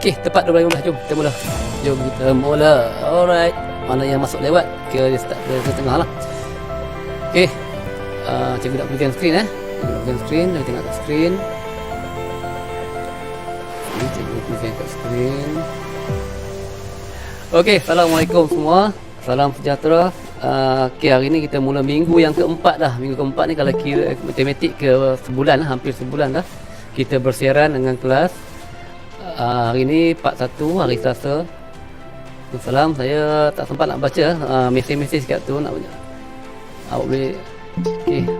Okey, tepat 12.15. Jom kita mula. Jom kita mula. Alright. Mana yang masuk lewat? Kira dia start dari tengah lah. Okey. Cikgu nak berikan skrin berikan skrin, kita tengok kat skrin. Ini cikgu berikan kat skrin. Okey, Assalamualaikum semua. Salam sejahtera. Okey, hari ni kita mula minggu yang keempat dah. Minggu keempat ni kalau kira matematik ke sebulan lah, hampir sebulan dah. Kita bersiaran dengan kelas. Hari ni part 1, hari Selasa. Salam, saya tak sempat nak baca mesej-mesej kat tu nak awak boleh. Okey.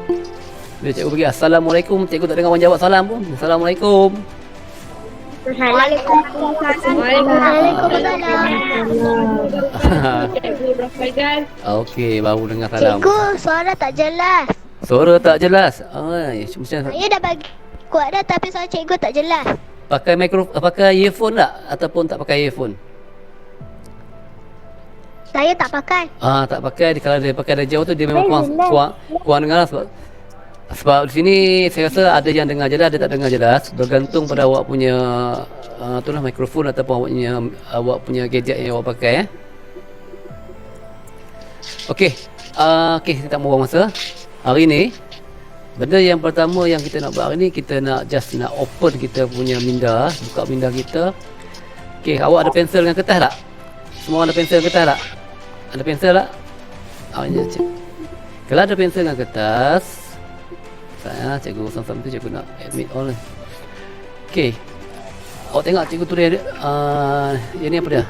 Bila cikgu bagi Assalamualaikum, cikgu tak dengar orang jawab salam pun. Assalamualaikum. Okey, baru dengar salam. Cikgu, suara tak jelas. Suara tak jelas. Saya dah bagi kuat dah tapi suara cikgu tak jelas. Pakai pakai earphone tak ataupun tak pakai earphone? Saya tak pakai. Tak pakai. Kalau dia pakai dari jauh tu dia memang kurang dengar lah, sebab di sini saya rasa ada yang dengar jelas, ada tak dengar jelas, bergantung pada awak punya itulah mikrofon ataupun awak punya gadget yang awak pakai. Okey, kita tak mau buang masa. Hari ni benda yang pertama yang kita nak buat hari ni, kita nak open kita punya minda, buka minda kita. Okey, awak ada pensel dengan kertas tak? Semua ada pensel dengan kertas tak? Ada pensel tak? Kalau ada pensel dengan kertas, saya cikgu sama-sama tu cikgu nak admit all ni. Okey. Awak tengok cikgu tulis yang ni apa dia?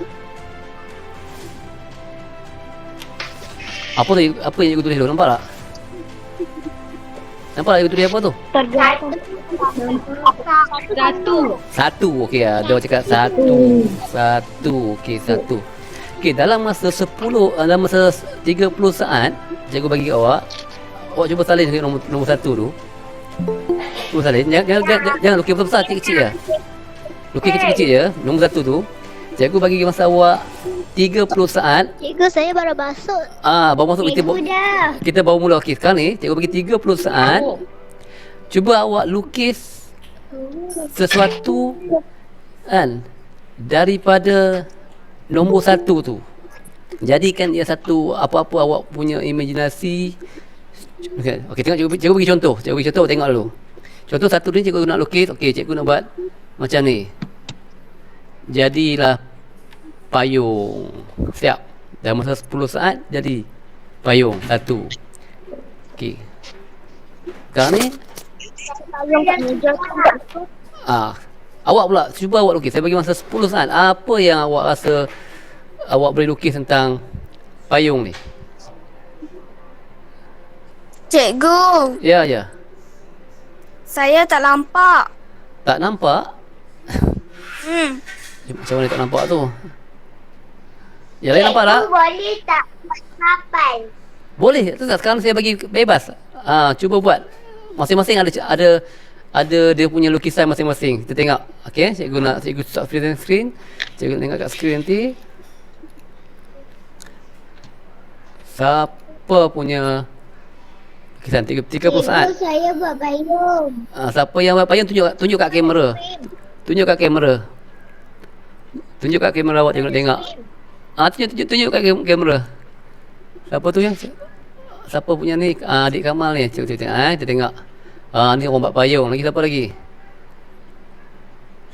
Apa yang cikgu tulis tu? Nampak tak? Nampak tak cikgu tulis apa tu? Satu. Okey, ada orang cakap satu. Okey, satu. Okey, dalam masa 30 saat cikgu bagi awak cuba salin nombor satu tu. Cuba salin. Jangan lukis besar-besar, kecil-kecil je. Lukis kecil-kecil je. Nombor satu tu. Cikgu bagi masa awak 30 saat. Cikgu, saya baru masuk. Baru masuk kita baru mula. Okey, sekarang ni cikgu bagi 30 saat. Cuba awak lukis sesuatu kan daripada nombor satu tu. Jadikan dia satu, apa-apa awak punya imajinasi. Okey, tengok cikgu bagi contoh. Cikgu bagi contoh, tengok dulu. Contoh satu ni cikgu nak lukis. Okey, cikgu nak buat macam ni. Jadilah payung. Siap. Dalam masa 10 saat jadi payung satu. Okey. Sekarang ni awak pula cuba awak lukis. Saya bagi masa 10 saat. Apa yang awak rasa awak boleh lukis tentang payung ni? Cikgu, Ya. saya tak nampak. Tak nampak? Macam mana tak nampak tu? Yang lain nampak tak? Boleh tak papan? Boleh. Tu tak, sekarang saya bagi bebas. Cuba buat. Masing-masing ada dia punya lukisan masing-masing. Kita tengok. Okey, cikgu stop screen. Cikgu tengok kat skrin nanti. Siapa punya lukisan 30 saat? Cikgu, saya buat payung. Siapa yang buat payung tunjuk kat kamera. Tunjuk kat kamera. Tunjuk kat kamera awak, cikgu nak tengok. Tunjuk kat kamera. Siapa punya ni? Adik Kamal ni. Cikgu tengok. Kita tengok. Ni orang buat payung. Lagi siapa lagi?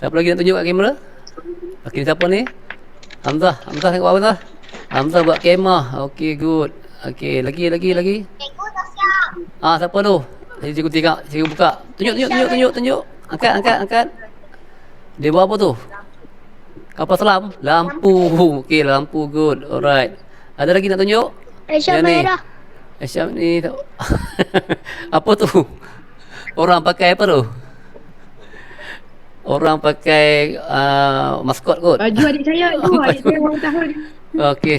Siapa lagi nak tunjuk kat kamera? Okey, siapa ni? Hamzah tengok apa Hamzah? Hamzah buat kemah. Okey, good. Okey, lagi. Cikgu dah siap. Siapa tu? Cikgu tengok, cikgu buka. Tunjuk. Angkat. Dia buat apa tu? Kapal selam? Lampu. Okey, lampu, good. Alright. Ada lagi nak tunjuk? Aisyah merah. Aisyah ni tak. Apa tu? Orang pakai apa tu? Orang pakai maskot kot. Baju adik saya tu, adik saya ulang tahun. Okey,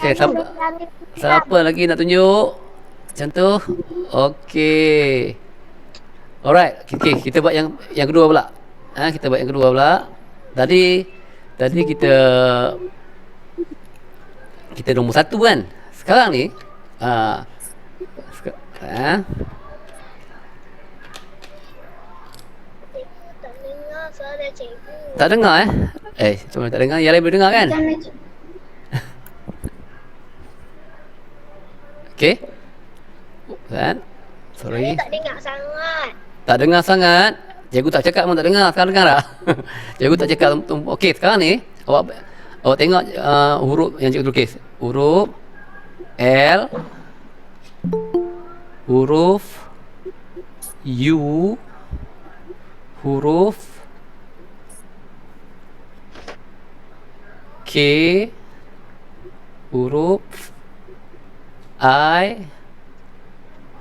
siapa lagi nak tunjuk? Contoh. Okey. Alright, kita buat yang kedua pula. Kita buat yang kedua pula. Tadi kita nombor satu kan. Sekarang ni Tak dengar suara cikgu. tak dengar Cuma tak dengar. Yang lain boleh dengar kan? Okey. Kan? Sorry. Tak dengar sangat. Tak dengar sangat. Cikgu tak cakap pun tak dengar. Sekarang dengar tak? Cikgu tak cakap. Okey, sekarang ni awak tengok huruf yang cikgu tulis. Huruf L, huruf U, huruf K, huruf I,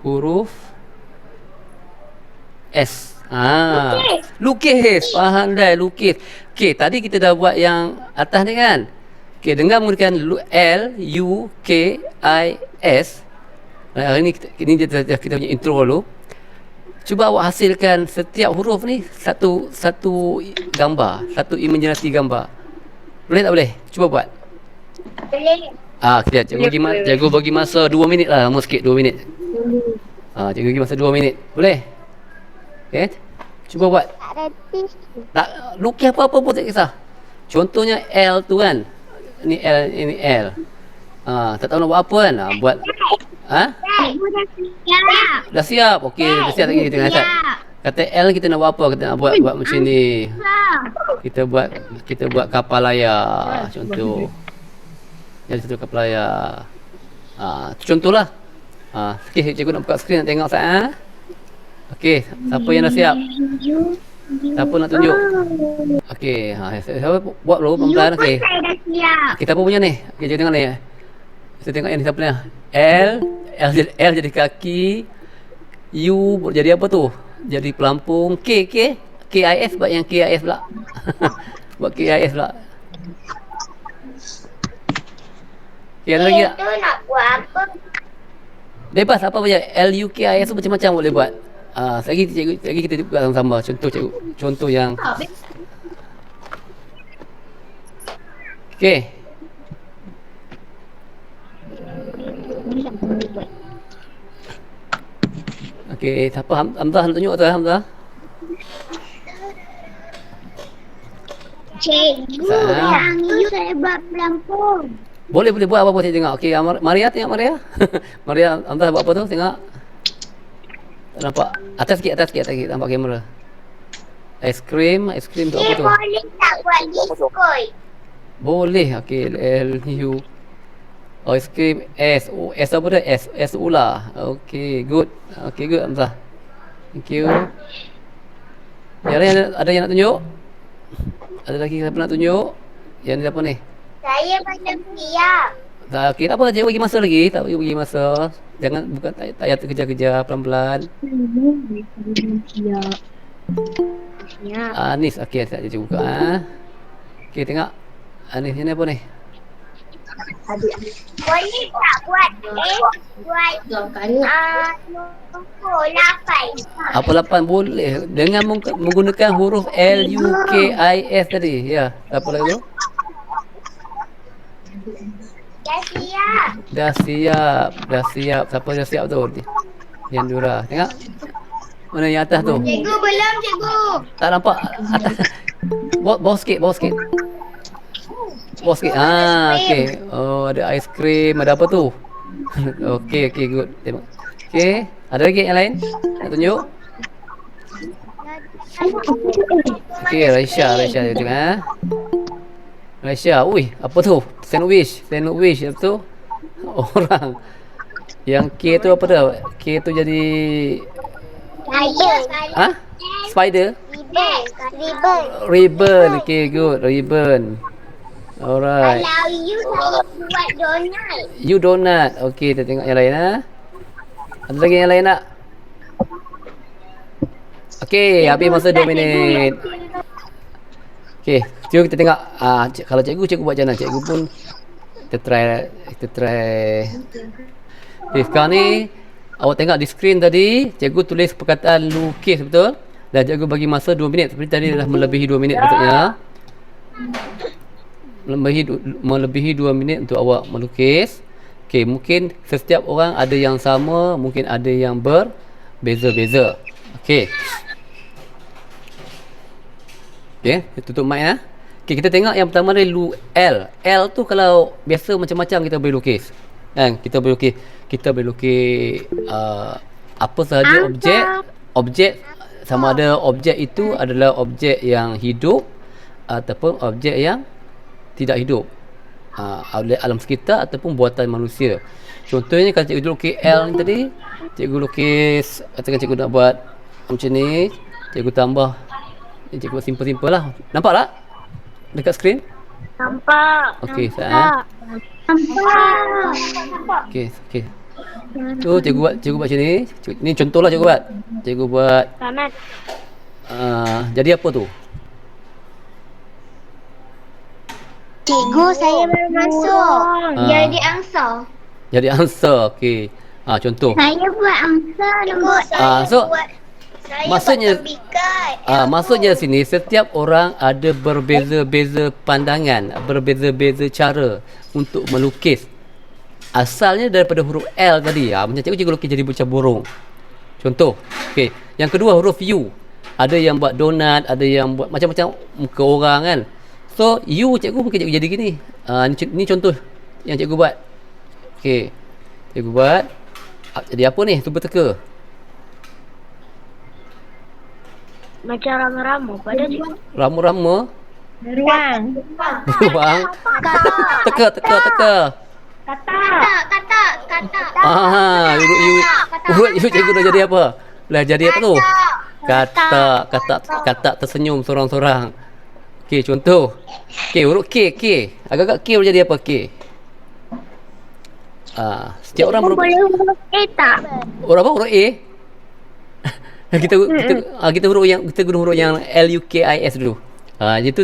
huruf S. Lukis. Faham dah, lukis. Okey, tadi kita dah buat yang atas ni kan? Okey, dengan menggunakan L, U, K, I, S. Hari ni kita punya intro dulu. Cuba awak hasilkan setiap huruf ni satu gambar, satu imaginasi gambar. Boleh tak boleh? Cuba buat. Boleh. Kejap. Cikgu bagi masa 2 minit lah. Lama sikit 2 minit. Cikgu bagi masa 2 minit. Boleh? Okey. Cuba buat. Tak reti. Tak lukis apa-apa pun tak kisah. Contohnya L tu kan. Ini L. Tak tahu nak buat apa kan? Buat Cikgu dah siap. dah siap. Okey, dah siap lagi kita tengah siap. Kata L kita nak buat apa? Kita nak buat macam ni. Kita buat kapal layar contoh. Jadi satu kapal layar. Contohlah. Okey, cikgu nak buka skrin nak tengok sat. Okey, siapa yang dah siap? Siapa nak tunjuk? Okey, siapa buat dulu pelan-pelan. Okey. Saya dah siap. Kita apa punya ni? Okey, kita tengok ni. Kita tengok yang ni siapa ni? L jadi kaki. U jadi apa tu? Jadi pelampung. KIS buat yang KIS pula. Buat KIS pula. Okey, ada lagi tak? Itu nak buat apa? Bebas apa saja. LUKIS tu macam-macam boleh buat. Lagi kita buat sama-sama. Contoh yang okey. Okey, siapa Hamzah nak tunjuk tu Hamzah? Cikgu, yang ini saya buat pelampung. Boleh buat apa-apa saya tengok. Okey, Maria tengok Maria. Maria Hamzah buat apa tu? Tengok. Tak nampak. Atas sikit nampak kamera. Aiskrim tu apa tu? Boleh tak buat diskoi? Boleh. Okey, LU. Aiskrim S apa dah? S ular. Okey, good. Okey, good Hamzah. Thank you. Yang lain ada yang nak tunjuk? Ada lagi siapa nak tunjuk? Yang ni apa ni? Saya belum siap. Okey, tak apa, cikgu bagi masa lagi. Tak bagi masa. Jangan bukan tak payah terkejar-kejar, pelan-pelan. Siap. Anis, okey, tak cikgu buka. Okey, tengok. Anis ni apa ni? Boleh tak buat buat nombor 8? Apa 8 boleh dengan menggunakan huruf L U K I S tadi. Ya, apa lagi tu? Dah siap. Dah siap. Siapa dah siap tu? Yang Dura. Tengok. Mana yang atas tu? Cikgu belum, cikgu. Tak nampak atas. Bawah sikit. Bawah sikit. Okey. Oh, ada aiskrim, ada apa tu? Okey, good. Tengok. Okey, ada lagi yang lain? Nak tunjuk? Okey, Raisya tengok Raisya, apa tu? Sandwich, apa tu? Orang. Yang K tu apa dah? K tu jadi Spider? Ribbon. Okey, good. Ribbon. Alright. Kalau you saya buat donat. You donut. Okey, kita tengok yang lain Ada lagi yang lain tak? Okey, habis masa 2 minit. Okey, jom kita tengok. Kalau cikgu buat macam mana? Cikgu pun kita try. Okay, sekarang ni awak tengok di skrin tadi, cikgu tulis perkataan lukis betul? Dan cikgu bagi masa 2 minit. Seperti tadi dah melebihi 2 minit maksudnya. Melebihi 2 minit untuk awak melukis. Okey, mungkin setiap orang ada yang sama, mungkin ada yang berbeza-beza. Okey. Okey, tutup mic Okay, kita tengok yang pertama ni L. L tu kalau biasa macam-macam kita boleh lukis. Kan? Kita boleh lukis apa sahaja objek sama ada objek itu adalah objek yang hidup ataupun objek yang tidak hidup. Oleh alam sekitar ataupun buatan manusia. Contohnya kalau cikgu lukis L ni tadi, cikgu lukis, katakan cikgu nak buat macam ni, cikgu tambah, cikgu buat simple-simple lah. Nampak tak? Dekat skrin? Nampak. Okey, Nampak. Okey. Tu cikgu buat macam ni. Ni contohlah cikgu buat. Cikgu buat Selamat. jadi apa tu? Cikgu, saya baru masuk. Jadi angsa. Jadi answer. Okey. Contoh. Saya buat angsa. Cikgu, saya So buat. Saya maksudnya buat tembikat. maksudnya sini setiap orang ada berbeza-beza pandangan, berbeza-beza cara untuk melukis. Asalnya daripada huruf L tadi. Macam cikgu lukis jadi macam burung. Contoh. Okey. Yang kedua huruf U. Ada yang buat donat, ada yang buat macam-macam muka orang kan. So U cikgu mungkin cikgu jadi gini. Ni contoh yang cikgu buat. Okey. Cikgu buat jadi apa ni? Cuba teka. Macam rama-rama pada cikgu. Rama-rama. Beruang. Ruang. Teka. Kata. Urut U cikgu dah jadi apa? Dah jadi apa tu? Kata tersenyum sorang-sorang. Okey, contoh. Okey, huruf K. Agak-agak K boleh jadi apa K? Setiap orang Boleh huruf A tak? huruf apa? Huruf A? kita guna huruf yang LUKIS dulu. Itu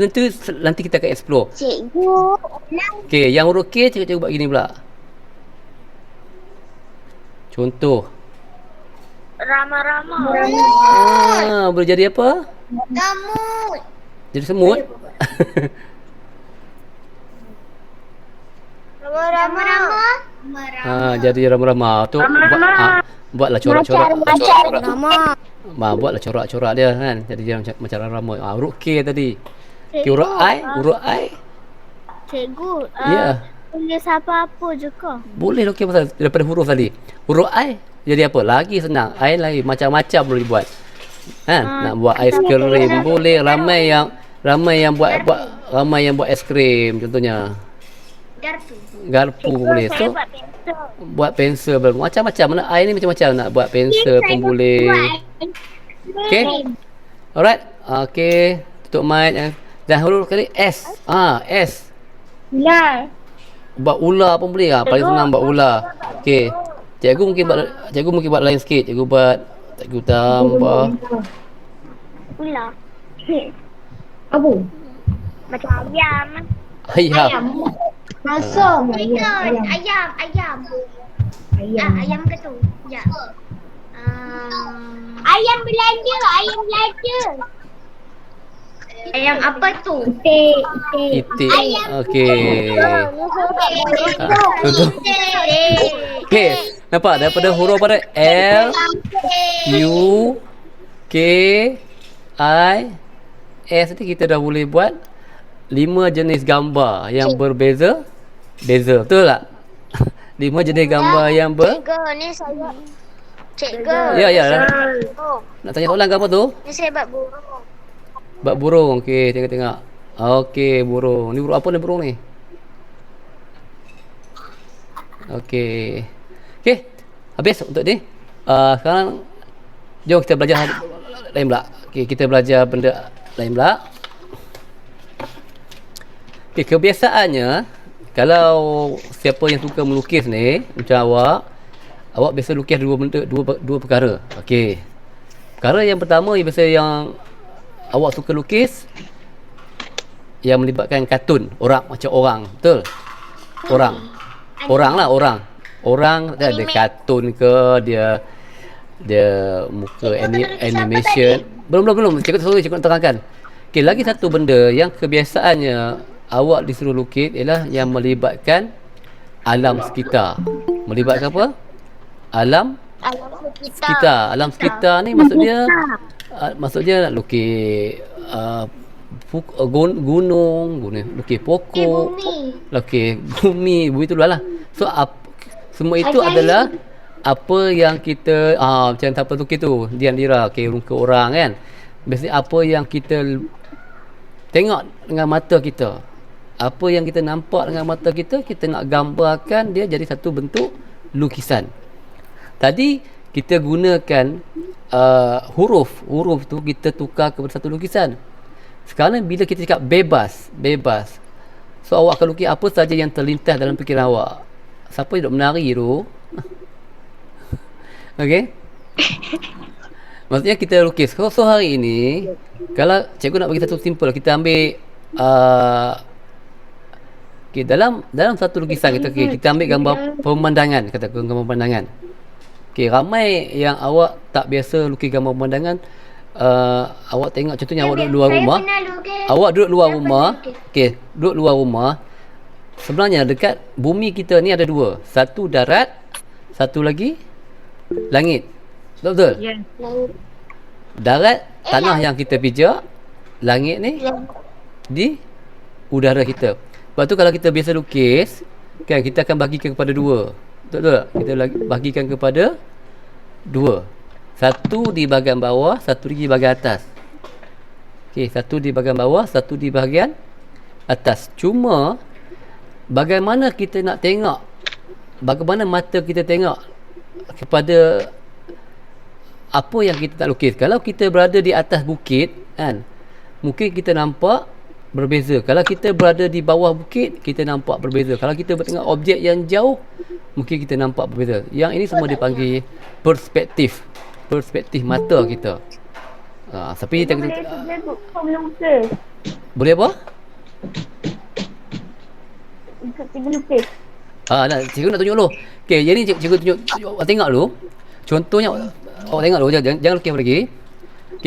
nanti kita akan explore. Cikgu. Okey, yang huruf K cikgu buat gini pula. Contoh. Rama-rama. Boleh jadi apa? Gamut. Jadi semut. Rama-rama. Jadi rama-rama tu buatlah corak-corak. Buatlah corak-corak dia kan. Jadi dia macam rama. Huruf K tadi. Okey, huruf I. Cikgu. Ya. Tulis apa-apa je ke? Boleh lukis pasal daripada huruf tadi. Huruf I jadi apa? Lagi senang. I lagi macam-macam boleh dibuat. Nak buat aiskrim boleh. Ramai yang buat aiskrim contohnya. Garpu boleh. So buat pensel macam-macam. Mana I ni macam-macam nak buat pensel pun boleh. Okey. Alright. Okey, tutup mic dan huruf kali S. S. Ular. Buat ular pun boleh. Paling senang buat ular. Okey. Cikgu mungkin buat lain sikit. Cikgu tambah. Ular. Apa? Macam ayam. Ayam. Masuk. Ayam. Ayam ke tu? Ya. Ayam belanja. Ayam apa tu? Itik. Okey. Contoh. Okey. Nampak daripada huruf pada L, U, K, I, S ni kita dah boleh buat 5 jenis gambar yang berbeza. Betul tak? 5 jenis gambar yang Cikgu, ni saya. Cikgu. Ya. Nak tanya soalan ke apa tu? Ni saya buat burung. Buat burung. Okey, tengok. Okey, burung. Ni burung apa ni burung ni? Okey. Okey. Habis untuk ni. Sekarang jom kita belajar lain pula. Okey, kita belajar benda lain pula. Okey, kebiasaannya kalau siapa yang suka melukis ni macam awak biasa lukis dua perkara. Okey. Perkara yang pertama biasa yang awak suka lukis yang melibatkan kartun, macam orang, betul? Orang dia ada kartun ke, dia muka animation. Belum. Cikgu terangkan. Okey, lagi satu benda yang kebiasaannya awak disuruh lukis ialah yang melibatkan alam sekitar. Melibatkan apa? Alam sekitar. Alam sekitar ni maksudnya nak lukis gunung, lukis pokok, Bumi. lukis bumi tu lah. So semua itu Ajaib. adalah apa yang kita macam apa lukis tu, Dian Lira, ruka orang kan. Biasanya apa yang kita tengok dengan mata kita, apa yang kita nampak dengan mata kita, kita nak gambarkan dia jadi satu bentuk lukisan. Tadi kita gunakan huruf tu kita tukar kepada satu lukisan. Sekarang bila kita cakap bebas, so awak akan lukis apa saja yang terlintas dalam fikiran awak. Siapa yang duk menari tu? Okey. Maksudnya kita lukis. So hari ini kalau cikgu nak bagi satu simple, kita ambil dalam satu lukisan kita ambil gambar pemandangan, katakan gambar pemandangan. Ramai yang awak tak biasa lukis gambar pemandangan. Awak tengok contohnya awak duduk luar rumah. Awak duduk luar rumah. Duduk luar rumah. Sebenarnya dekat bumi kita ni ada dua. Satu darat, satu lagi langit. Betul? Ya. Darat tanah yang kita pijak, langit ni di udara kita. Sebab tu kalau kita biasa lukis, kan kita akan bahagikan kepada dua. Betul? Kita bahagikan kepada dua. Satu di bahagian bawah, satu lagi di bahagian atas. Satu di bahagian bawah, satu di bahagian atas. Cuma bagaimana kita nak tengok, bagaimana mata kita tengok kepada apa yang kita tak lukis. Kalau kita berada di atas bukit kan, mungkin kita nampak berbeza. Kalau kita berada di bawah bukit, kita nampak berbeza. Kalau kita tengok objek yang jauh, mungkin kita nampak berbeza. Yang ini semua dipanggil perspektif mata kita. Tapi kita boleh apa? Cikgu nak tunjuk dulu. Jadi cikgu tunjuk awak tengok dulu. Contohnya awak tengok dulu, jangan lukis lagi.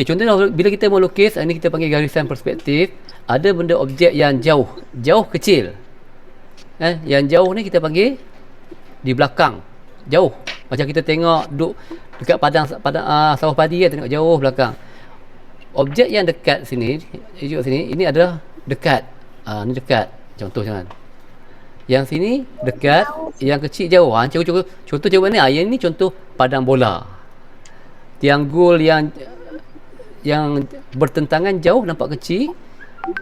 Contohnya bila kita mau lukis, ini kita panggil garisan perspektif. Ada benda objek yang jauh kecil. Yang jauh ni kita panggil di belakang, jauh. Macam kita tengok duduk dekat padang sawah padi kan, tengok jauh belakang. Objek yang dekat sini, ini adalah dekat. Ni dekat. Contoh jangan. Yang sini dekat, yang kecil jauh. Contoh jauh ni, yang ni contoh padang bola. Tiang gol yang bertentangan jauh nampak kecil.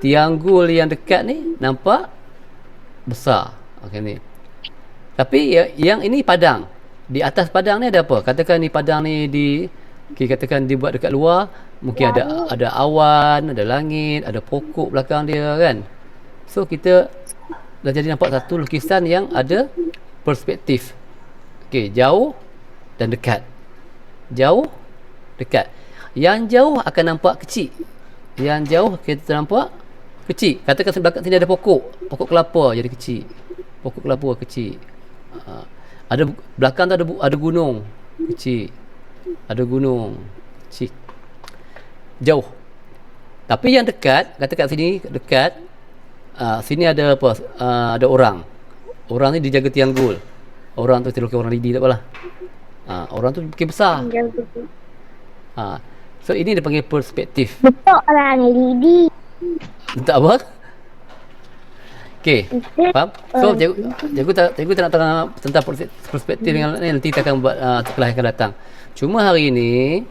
Tiang gol yang dekat ni nampak besar. Okey ni. Tapi yang ini padang. Di atas padang ni ada apa? Katakan ni padang ni katakan dibuat dekat luar, mungkin ada awan, ada langit, ada pokok belakang dia kan. So kita dah jadi nampak satu lukisan yang ada perspektif. Jauh dan dekat. Jauh, dekat. Yang jauh akan nampak kecil. Yang jauh kita nampak kecil. Katakan belakang sini ada pokok kelapa jadi kecil. Pokok kelapa kecil. Ada belakang tu ada gunung kecil. Ada gunung kecil. Jauh. Tapi yang dekat, katakan sini dekat, sini ada apa? Ada orang. Orang ni dijaga tiang gol. Orang tu terlukis orang lidi tak apalah. Orang tu mungkin besar. So ini dia panggil perspektif. Betul orang lidi. Tak apa? Faham? So cikgu tak nak tentang perspektif yang nanti kita akan buat kelas akan datang. Cuma hari ini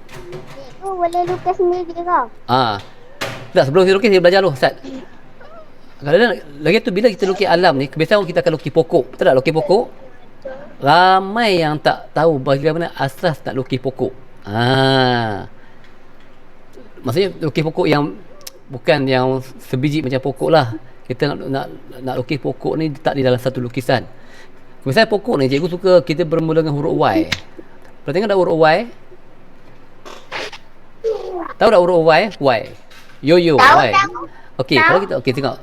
Cikgu boleh lukis sendiri ke? Tak, sebelum kita lukis, kita belajar dulu Ustaz. Kadang-kadang lagi tu bila kita lukis alam ni, kebiasaan kita akan lukis pokok. Betul tak lukis pokok? Ramai yang tak tahu bagaimana asas nak lukis pokok. Maksudnya lukis pokok yang bukan yang sebiji macam pokok lah. Kita nak lukis pokok ni tak di dalam satu lukisan. Misalnya pokok ni, cikgu suka kita bermula dengan huruf Y. Pernah tengok tak huruf Y? Tahu tak huruf Y? Y. Yo-yo. Y. Kalau kita tengok.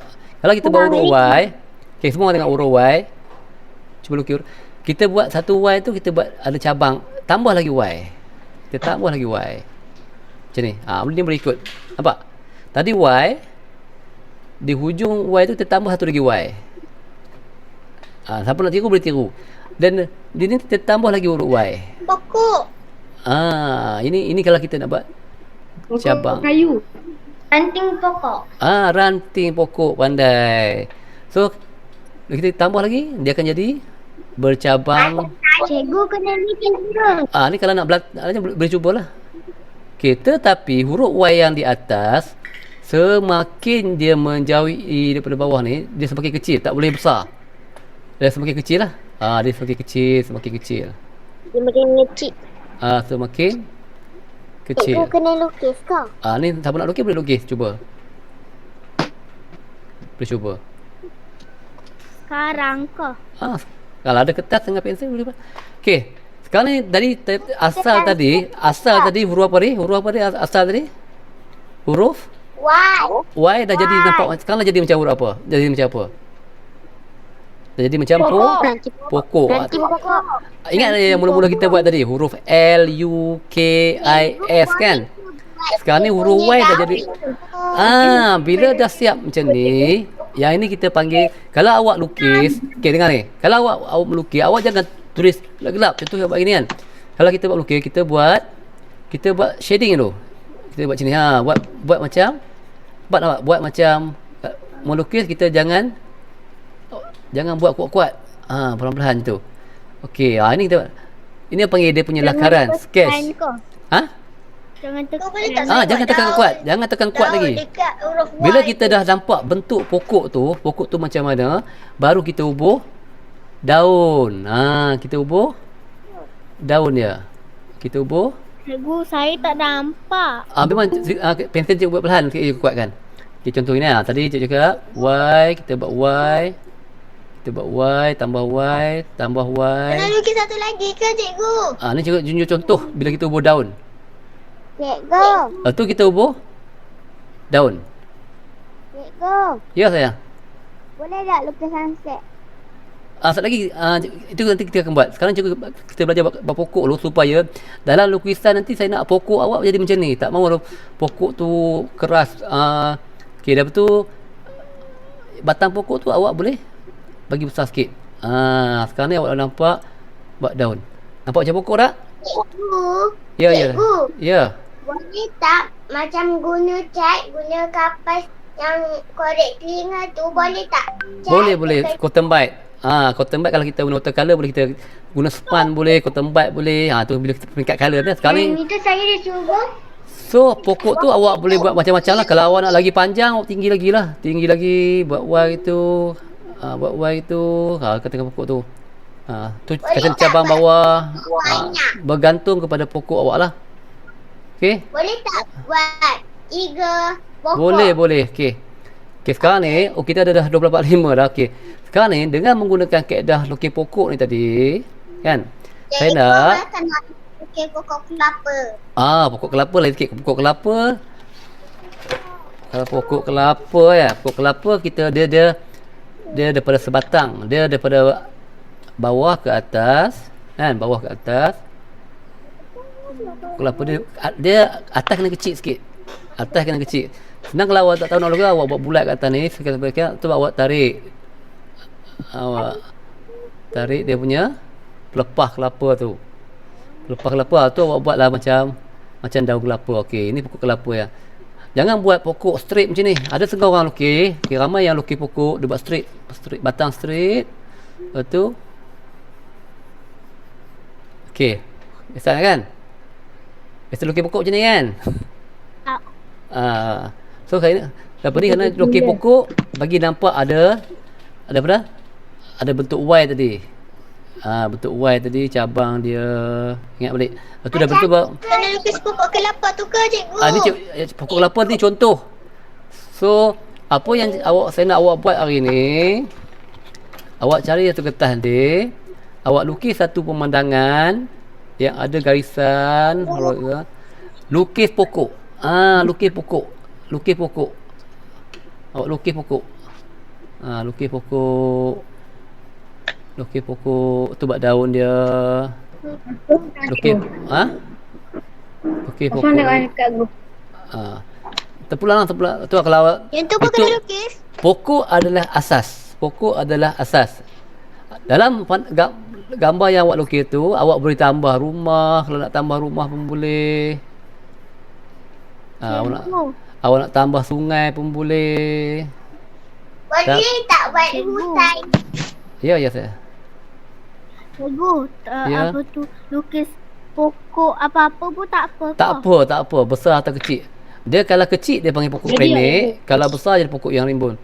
Kalau kita bawa huruf Y, semua tengok huruf Y. Cuba lukis. Kita buat satu Y tu, kita buat ada cabang, tambah lagi Y. Kita tambah lagi Y. Macam ni. Dia boleh ikut. Nampak? Tadi Y, di hujung Y tu kita tambah satu lagi Y. Siapa nak tiru boleh tiru. Dan di ni kita tambah lagi huruf Y. Pokok. Ini kalau kita nak buat cabang. Kayu. Ranting pokok. Ranting pokok, pandai. So kita tambah lagi, dia akan jadi bercabang. Cikgu kena lukis terus. Ni kalau nak boleh cubalah. Okey, tetapi huruf Y yang di atas semakin dia menjauhi daripada bawah ni, dia semakin kecil, tak boleh besar. Dia semakin kecil lah. Dia semakin kecil, semakin kecil. Dia makin kecil. Semakin kecil. Cikgu kena lukis kau. Ni siapa nak lukis boleh lukis, cuba. Boleh cuba. Sekarang kau. Kalau ada kertas dengan pensel boleh. Okey. Sekarang ni asal tadi huruf apa ni? Huruf apa ni asal tadi? Huruf Y. Y dah jadi nampak sekarang dah jadi macam huruf apa? Jadi macam apa? Dah jadi macam pokok. Ranting pokok. Ingat yang mula-mula kita buat tadi huruf L U K I S kan? Sekarang ni huruf Y dah jadi. Bila dah siap macam ni, yang ini kita panggil, kalau awak lukis, okey dengar ni. Kalau awak melukis, awak jangan tulis gelap-gelap. Contoh buat gini kan. Kalau kita buat lukis, kita buat shading dulu. Kita buat macam ni. Buat macam melukis, kita jangan buat kuat-kuat. Perlahan-lahan tu. Okey, ini panggil dia punya lakaran, sketch. Jangan tekan. Jangan tekan kuat. Jangan tekan kuat lagi. Bila kita dah nampak bentuk pokok tu macam mana, baru kita ubur daun. Kita ubur daun dia. Kita ubur. Cikgu, saya tak nampak. Memang pensel cikgu buat perlahan, kuatkan. Okay, contoh ni tadi cikgu cakap Y, kita buat Y. Kita buat Y, tambah Y, tambah Y. Kena lukis satu lagi ke cikgu? Ni cikgu tunjuk contoh bila kita ubur daun. Cikgu. Lepas tu kita ubur daun. Cikgu. Ya sayang. Boleh tak lukis sunset? Satu lagi, itu nanti kita akan buat. Sekarang kita belajar buat pokok dulu supaya dalam lukisan nanti saya nak pokok awak jadi macam ni. Tak mahu pokok tu keras. Okey, dah betul. Batang pokok tu awak boleh bagi besar sikit. Sekarang ni awak dah nampak buat daun. Nampak macam pokok tak? Cikgu. Ya. Ya. Boleh tak macam guna cat, guna kapas yang korek telinga tu, boleh tak? Boleh. Cotton bud. Cotton bud kalau kita guna watercolor boleh, kita guna span boleh, cotton bud boleh. Tu bila kita peringkat color dah. Sekarang ni Itu saya dah cuba. so pokok tu awak boleh buat macam-macam lah. Kalau awak nak lagi panjang, awak tinggi lagi lah. Tinggi lagi, buat Y tu. Buat Y tu. Katakan pokok tu. Tu kata cabang bawah. Bergantung kepada pokok awak lah. Okey? Boleh tak buat 3 pokok? Boleh. Okey, sekarang ni kita ada dah 12.45 dah. Okey. Sekarang ni dengan menggunakan kaedah lukis pokok ni tadi, kan? Saya nak lukis pokok kelapa. pokok kelapa lain sikit. Pokok kelapa. Kalau pokok kelapa pokok kelapa kita dia daripada sebatang. Dia daripada bawah ke atas, kan? Bawah ke atas. Kelapa dia atas kena kecil sikit. Atas kena kecil. Senang kalau awak tak tahu nak lukis, awak buat bulat kat atas ni, sebaiknya tu awak tarik. Awak tarik dia punya pelepah kelapa tu. Pelepah kelapa tu awak buatlah macam daun kelapa. Okey, ini pokok kelapa ya. Jangan buat pokok straight macam ni. Ada setengah orang lukis, ramai yang lukis pokok dia buat straight, batang straight. Lepas tu okey. Biasa kan? Biasa lukis pokok macam ni kan? So kali ni kena lukis pokok bagi nampak ada apa? Ada bentuk Y tadi. Bentuk Y tadi, cabang dia. Ingat balik. Lepas tu dah bentuk Kena lukis pokok kelapa tu ke cikgu? ni pokok kelapa ni contoh. So apa yang saya nak awak buat hari ni, awak cari satu kertas nanti, awak lukis satu pemandangan yang ada garisan, lukis pokok. Lukis pokok. Awak lukis pokok. Lukis pokok. Lukis pokok tu buat daun dia. Lukis lukis pokok. Terpulang. Tu kalau Yang tu pun kena lukis. pokok adalah asas. Dalam gambar yang awak lukis tu, awak boleh tambah rumah. Kalau nak tambah rumah pun boleh. Awak nak tambah sungai pun boleh. Boleh tak buat Cikgu. hutan? Ya, ya saya. Cikgu, Ya. apa tu lukis pokok apa-apa pun tak apa ke? Tak apa, tak apa. Besar atau kecil. Dia kalau kecil dia panggil pokok Jadi, pendek. Kalau besar jadi pokok yang rimbun.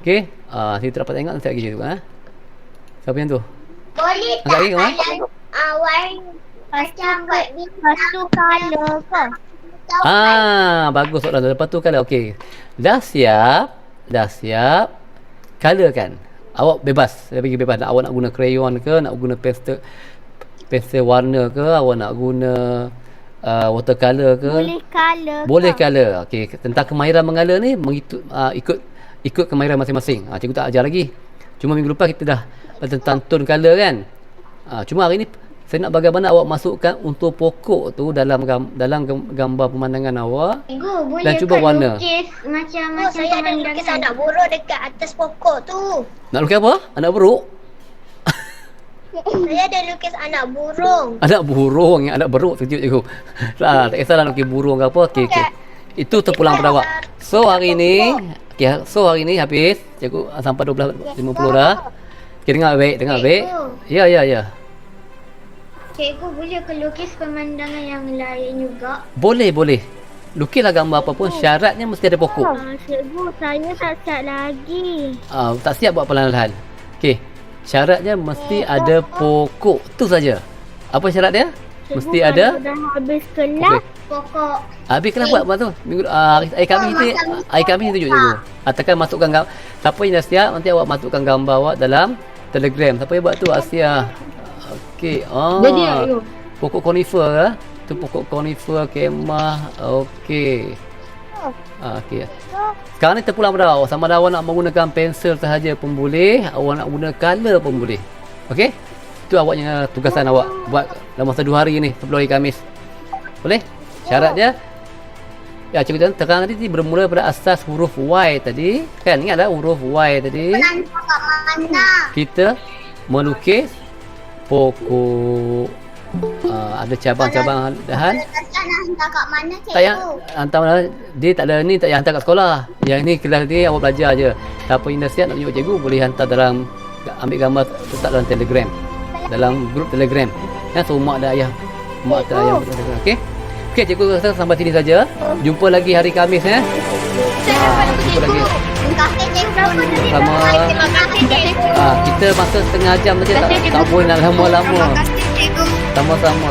Okey? Saya tak dapat tengok nanti lagi tu Siapa yang tu? Boleh Agak tak ring, Wan? kalau warna macam buat Lepas tu colour ke? Bagus soalan tu. Lepas tu kalau okey. Dah siap. Colorkan. Awak bebas. Saya bagi bebas. Awak nak guna crayon ke, nak guna pensel warna ke, awak nak guna watercolor ke? Boleh colour Boleh ke? color. Okey, tentang kemahiran mengala ni ikut kemahiran masing-masing. Cikgu tak ajar lagi. Cuma minggu lepas kita dah tentang tone color kan. Cuma hari ni saya nak bagaimana awak masukkan untuk pokok tu dalam gambar pemandangan awak. Cikgu, boleh Dan cuba kan warna. lukis macam-macam saya ada lukis anak burung dekat atas pokok tu. Nak lukis apa? Anak buruk? Saya ada lukis anak burung. Anak burung yang anak beruk sekejap cikgu. Tak kisahlah lukis burung ke apa. Okey. Itu terpulang pada awak. So hari ni habis. Cikgu sampai 12.50 dah. Okey, dengar baik. Ya. Cikgu, boleh ke lukis pemandangan yang lain juga? Boleh. Lukislah gambar apa pun, syaratnya mesti ada pokok. Cikgu, saya tak siap lagi. Tak siap buat perlahan-lahan. Okey. Syaratnya mesti ada pokok. Tu saja. Apa syarat dia? Cikgu, Mesti ada kalau dah habis kelas, Pokok. habis kelas buat tu. Minggu hari Khamis ni tunjuk cikgu. Tekan masukkan gambar. Siapa yang dah siap, nanti awak masukkan gambar awak dalam Telegram. Siapa yang buat tu? Asia. Okey. Jadi ayo. Pokok conifer ke? Tu pokok conifer kemah. Okey. Okey. Sekarang ni terpulang pada awak. Sama ada awak nak menggunakan pensel sahaja pun boleh, awak nak guna color pun boleh. Okey? Itu awaknya tugasan awak buat dalam masa 2 hari ni sebelum hari Khamis. Boleh? Syarat dia cikgu terang tadi bermula pada asas huruf Y tadi. Kan ingatlah huruf Y tadi. Hantar kat mana? Kita melukis pokok. Ada cabang-cabang dahan. Kalau tak nak hantar kat mana, Tak payah cikgu? hantar mana, dia tak ada ni, tak payah hantar kat sekolah. Yang ni kelas ni awak belajar je. Siapa yang dah siap nak tunjuk cikgu boleh hantar dalam, ambil gambar letak dalam Telegram, dalam grup Telegram. So mak dan ayah, mak dan ayah Telegram. Okey. Okey, cikgu rasa sampai sini saja. Jumpa lagi hari Khamis jumpa lagi. Terima kasih, cikgu. Sama Terima kasih, cikgu. kita masa setengah jam saja, tak boleh nak lama-lama. Terima kasih, cikgu. Sama-sama.